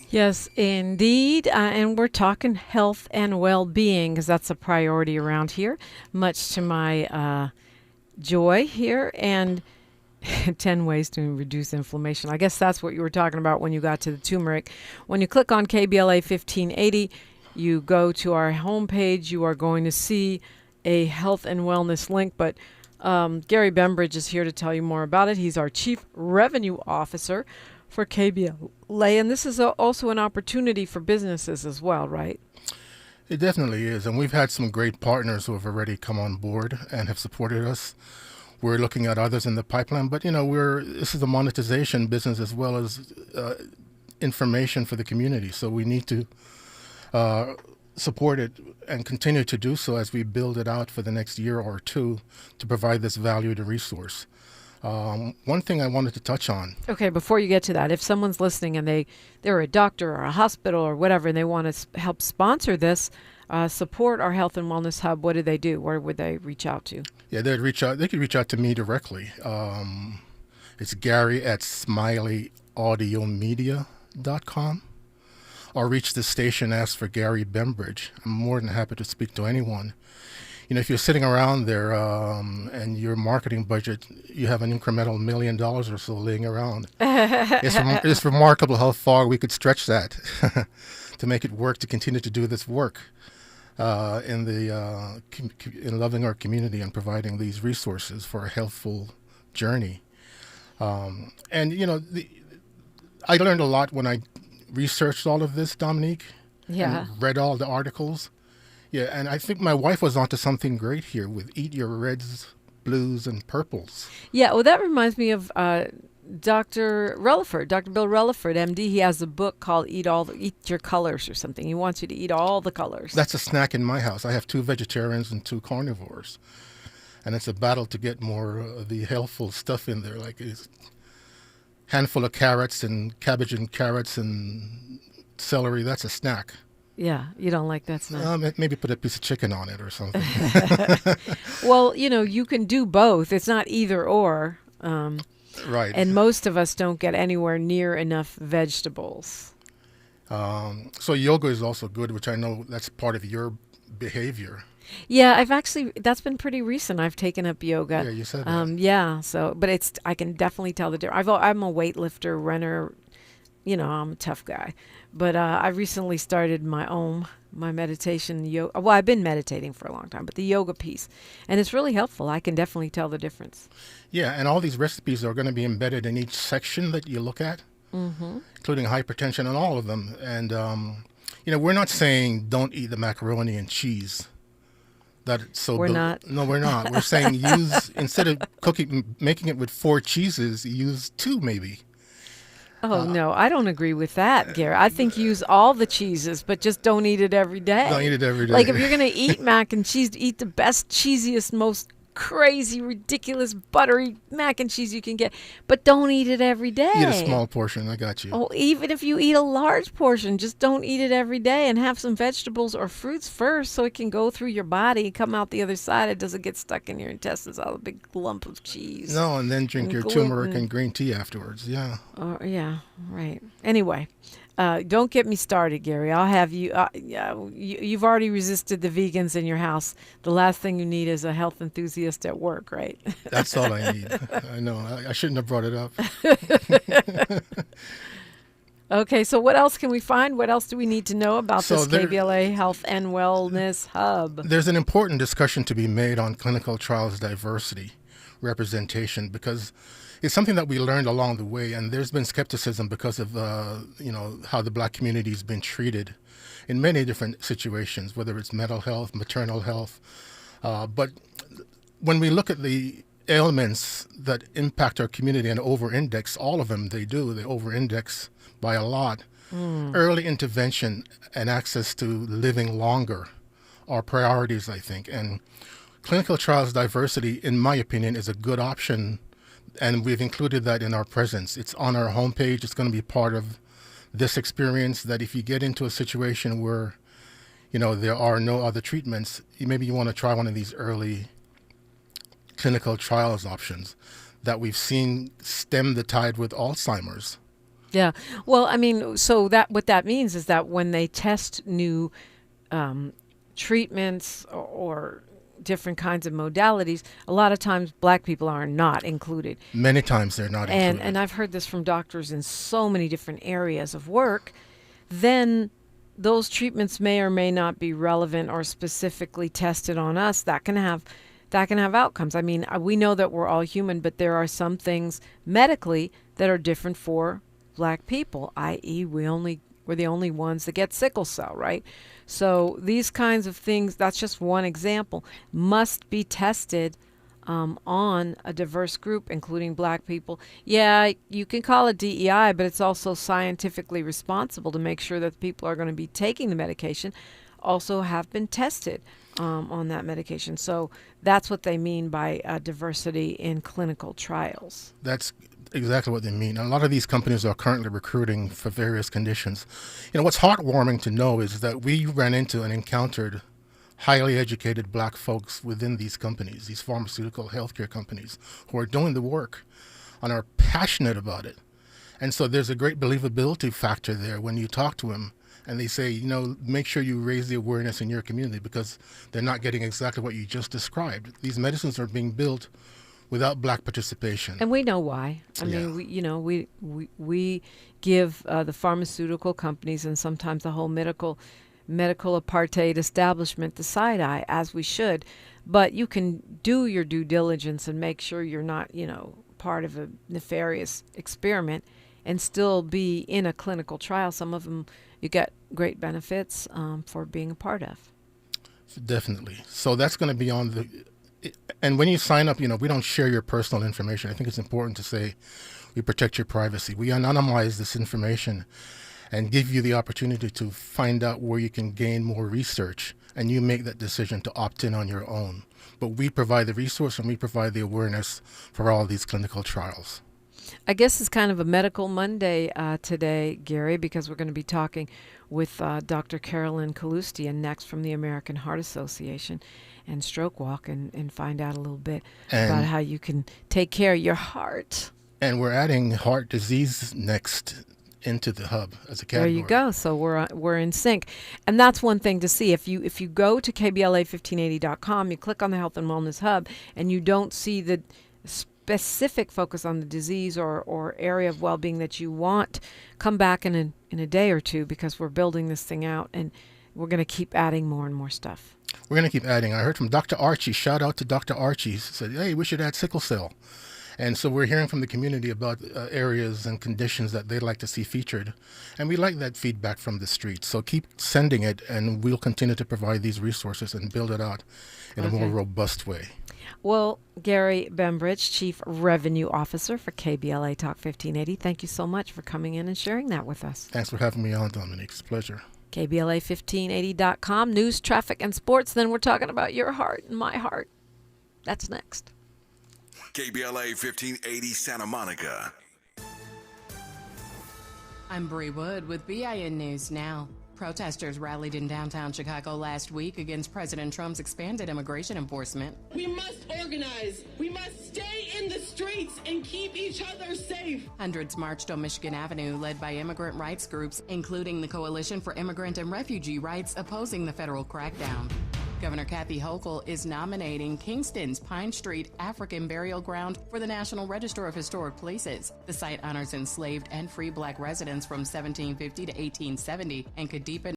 Yes, indeed. And we're talking health and well-being because that's a priority around here, much to my joy here. And 10 ways to reduce inflammation. I guess that's what you were talking about when you got to the turmeric. When you click on KBLA 1580, you go to our homepage, you are going to see a health and wellness link. But Gary Bembridge is here to tell you more about it. He's our Chief Revenue Officer for KBLA. And this is also an opportunity for businesses as well, right? It definitely is. And we've had some great partners who have already come on board and have supported us. We're looking at others in the pipeline. But, this is a monetization business as well as information for the community. So we need to support it and continue to do so as we build it out for the next year or two to provide this valued resource. One thing I wanted to touch on. Okay, before you get to that, if someone's listening and they're a doctor or a hospital or whatever and they want to help sponsor this, support our Health and Wellness Hub, what do they do? Where would they reach out to? Yeah, they could reach out to me directly. It's Gary at SmileyAudiomedia.com. Or reach the station, ask for Gary Bembridge. I'm more than happy to speak to anyone. If you're sitting around there and your marketing budget, you have an incremental $1 million or so laying around. It's remarkable how far we could stretch that to make it work, to continue to do this work in loving our community and providing these resources for a healthful journey. I learned a lot when I researched all of this, Dominique. Yeah. And read all the articles. Yeah, and I think my wife was onto something great here with eat your reds, blues, and purples. Yeah, well, that reminds me of Dr. Relaford, Dr. Bill Relaford, MD. He has a book called Eat Your Colors or something. He wants you to eat all the colors. That's a snack in my house. I have 2 vegetarians and 2 carnivores. And it's a battle to get more of the healthful stuff in there, like a handful of carrots and cabbage and carrots and celery. That's a snack. Yeah, you don't like that snack? Maybe put a piece of chicken on it or something. Well, you can do both. It's not either or. Right. And most of us don't get anywhere near enough vegetables. So yoga is also good, which I know that's part of your behavior. Yeah, that's been pretty recent. I've taken up yoga. Yeah, you said that. Yeah, but I can definitely tell the difference. I'm a weightlifter, runner. I'm a tough guy. But I recently started my meditation yoga. Well, I've been meditating for a long time, but the yoga piece. And it's really helpful. I can definitely tell the difference. Yeah, and all these recipes are going to be embedded in each section that you look at, including hypertension and all of them. And, we're not saying don't eat the macaroni and cheese. We're not. No, we're not. We're saying instead of making it with 4 cheeses, use 2 maybe. Oh, no, I don't agree with that, Gary. I think use all the cheeses, but just don't eat it every day. Don't eat it every day. Like if you're going to eat mac and cheese, eat the best, cheesiest, most crazy, ridiculous, buttery mac and cheese you can get, but don't eat it every day. Eat a small portion. I got you. Oh, even if you eat a large portion, just don't eat it every day, and have some vegetables or fruits first so it can go through your body, come out the other side. It doesn't get stuck in your intestines, all a big lump of cheese. No, and then drink your turmeric and green tea afterwards. Yeah. Yeah, right. Anyway, don't get me started, Gary. I'll have you. You've already resisted the vegans in your house. The last thing you need is a health enthusiast at work, right? That's all I need. I know. I shouldn't have brought it up. Okay, so what else can we find? What else do we need to know about this KBLA Health and Wellness Hub? There's an important discussion to be made on clinical trials diversity representation, because it's something that we learned along the way, and there's been skepticism because of how the Black community has been treated in many different situations, whether it's mental health, maternal health. But when we look at the ailments that impact our community and over-index, all of them, they over-index by a lot. Early intervention and access to living longer are priorities, I think. And clinical trials diversity, in my opinion, is a good option, and we've included that in our presence. It's on our homepage. It's going to be part of this experience, that if you get into a situation where, there are no other treatments, maybe you want to try one of these early clinical trials options that we've seen stem the tide with Alzheimer's. Yeah. Well, I mean, so what that means is that when they test new treatments or different kinds of modalities, a lot of times Black people are not included. Many times they're not included. And I've heard this from doctors in so many different areas of work. Then those treatments may or may not be relevant or specifically tested on us. That can have outcomes. I mean, we know that we're all human, but there are some things medically that are different for Black people, i.e. we're the only ones that get sickle cell, right? So these kinds of things, that's just one example, must be tested on a diverse group, including Black people. Yeah, you can call it DEI, but it's also scientifically responsible to make sure that the people are going to be taking the medication also have been tested on that medication. So that's what they mean by diversity in clinical trials. That's exactly what they mean. A lot of these companies are currently recruiting for various conditions. What's heartwarming to know is that we ran into and encountered highly educated Black folks within these companies, these pharmaceutical healthcare companies, who are doing the work and are passionate about it. And so there's a great believability factor there when you talk to them and they say, make sure you raise the awareness in your community, because they're not getting exactly what you just described. These medicines are being built without Black participation. And we know why. I mean, we give the pharmaceutical companies and sometimes the whole medical apartheid establishment the side eye, as we should. But you can do your due diligence and make sure you're not, part of a nefarious experiment and still be in a clinical trial. Some of them you get great benefits for being a part of. Definitely. So that's going to be on the... And when you sign up, we don't share your personal information. I think it's important to say we protect your privacy. We anonymize this information and give you the opportunity to find out where you can gain more research, and you make that decision to opt in on your own. But we provide the resource and we provide the awareness for all these clinical trials. I guess it's kind of a Medical Monday today, Gary, because we're going to be talking with Dr. Carolyn Kalustian next from the American Heart Association and Stroke Walk, and find out a little bit about how you can take care of your heart. And we're adding heart disease next into the hub as a category. There you go. So we're in sync. And that's one thing to see. If you go to KBLA1580.com, you click on the Health and Wellness Hub, and you don't see the specific focus on the disease or area of well-being that you want, come back in a day or two, because we're building this thing out and we're going to keep adding more and more stuff. We're going to keep adding. I heard from Dr. Archie. Shout out to Dr. Archie. He said, hey, we should add sickle cell. And so we're hearing from the community about areas and conditions that they'd like to see featured. And we like that feedback from the street. So keep sending it, and we'll continue to provide these resources and build it out in a more robust way. Well, Gary Bembridge, Chief Revenue Officer for KBLA Talk 1580, thank you so much for coming in and sharing that with us. Thanks for having me on, Dominique. It's a pleasure. KBLA1580.com, news, traffic, and sports. Then we're talking about your heart and my heart. That's next. KBLA 1580 Santa Monica. I'm Bree Wood with BIN News Now. Protesters rallied in downtown Chicago last week against President Trump's expanded immigration enforcement. We must organize. We must stay in the streets and keep each other safe. Hundreds marched on Michigan Avenue, led by immigrant rights groups, including the Coalition for Immigrant and Refugee Rights, opposing the federal crackdown. Governor Kathy Hochul is nominating Kingston's Pine Street African Burial Ground for the National Register of Historic Places. The site honors enslaved and free black residents from 1750 to 1870 and could deepen